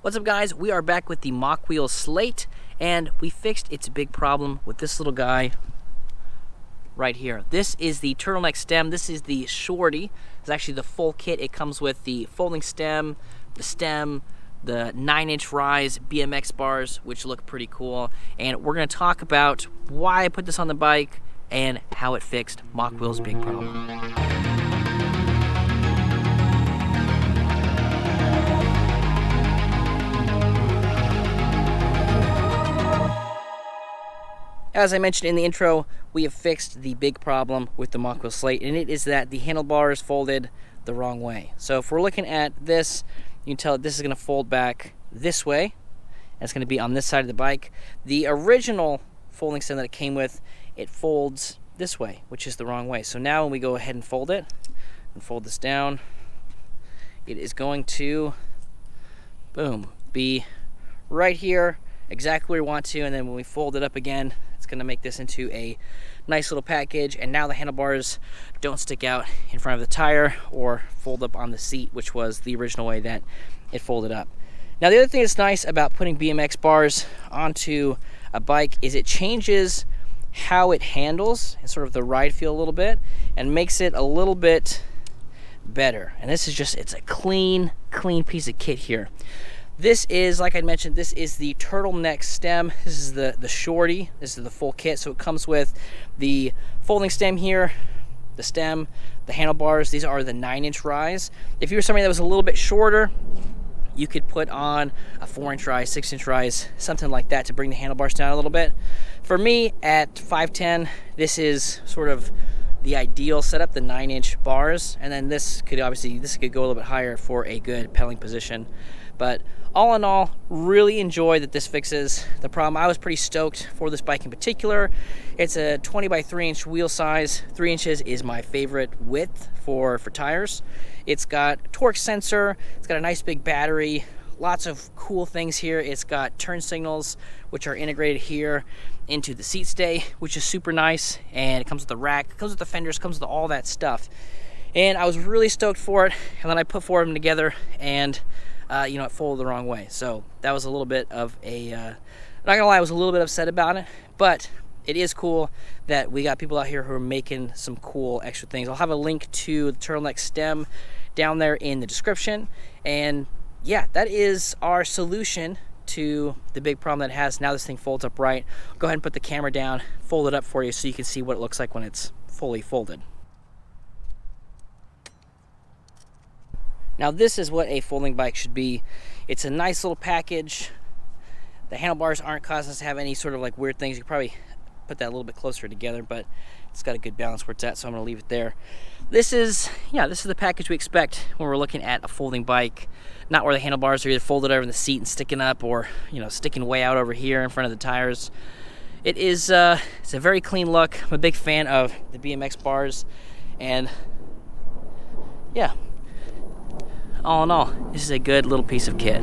What's up, guys? We are back with the Mokwheel Slate, and we fixed its big problem with this little guy right here. This is the turtleneck stem. This is the shorty. It's actually the full kit. It comes with the folding stem, the 9-inch rise BMX bars, which look pretty cool. And we're going to talk about why I put this on the bike and how it fixed Mokwheel's big problem. As I mentioned in the intro, we have fixed the big problem with the Mokwheel Slate, and it is that the handlebars folded the wrong way. So if we're looking at this, you can tell this is going to fold back this way, and it's going to be on this side of the bike. The original folding stem that it came with, it folds this way, which is the wrong way. So now when we go ahead and fold it, and fold this down, it is going to, boom, be right here, exactly where we want to, and then when we fold it up again, it's going to make this into a nice little package. And now the handlebars don't stick out in front of the tire or fold up on the seat, which was the original way that it folded up. Now, the other thing that's nice about putting BMX bars onto a bike is it changes how it handles and sort of the ride feel a little bit and makes it a little bit better. And this is just, it's a clean piece of kit here. This is, like I mentioned, this is the turtleneck stem. This is the shorty. This is the full kit. So it comes with the folding stem here, the stem, the handlebars. These are the 9-inch rise. If you were somebody that was a little bit shorter, you could put on a 4-inch rise, 6-inch rise, something like that to bring the handlebars down a little bit. For me, at 5'10", this is sort of the ideal setup, the 9-inch bars. And then this could go a little bit higher for a good pedaling position. But all in all, really enjoy that this fixes the problem. I was pretty stoked for this bike in particular. It's a 20 by 3-inch wheel size. 3 inches is my favorite width for tires. It's got a torque sensor. It's got a nice big battery. Lots of cool things here. It's got turn signals, which are integrated here into the seat stay, which is super nice. And it comes with the rack, it comes with the fenders, comes with all that stuff. And I was really stoked for it. And then I put 4 of them together, and it folded the wrong way. So that was a little bit of a, not gonna lie, I was a little bit upset about it, but it is cool that we got people out here who are making some cool extra things. I'll have a link to the turtleneck stem down there in the description. And yeah, that is our solution to the big problem that it has. Now this thing folds up right. Go ahead and put the camera down, fold it up for you so you can see what it looks like when it's fully folded. Now this is what a folding bike should be. It's a nice little package. The handlebars aren't causing us to have any sort of like weird things. You could probably put that a little bit closer together, but it's got a good balance where it's at, so I'm gonna leave it there. This is the package we expect when we're looking at a folding bike. Not where the handlebars are either folded over in the seat and sticking up, or sticking way out over here in front of the tires. It is it's a very clean look. I'm a big fan of the BMX bars, and yeah, all in all, this is a good little piece of kit.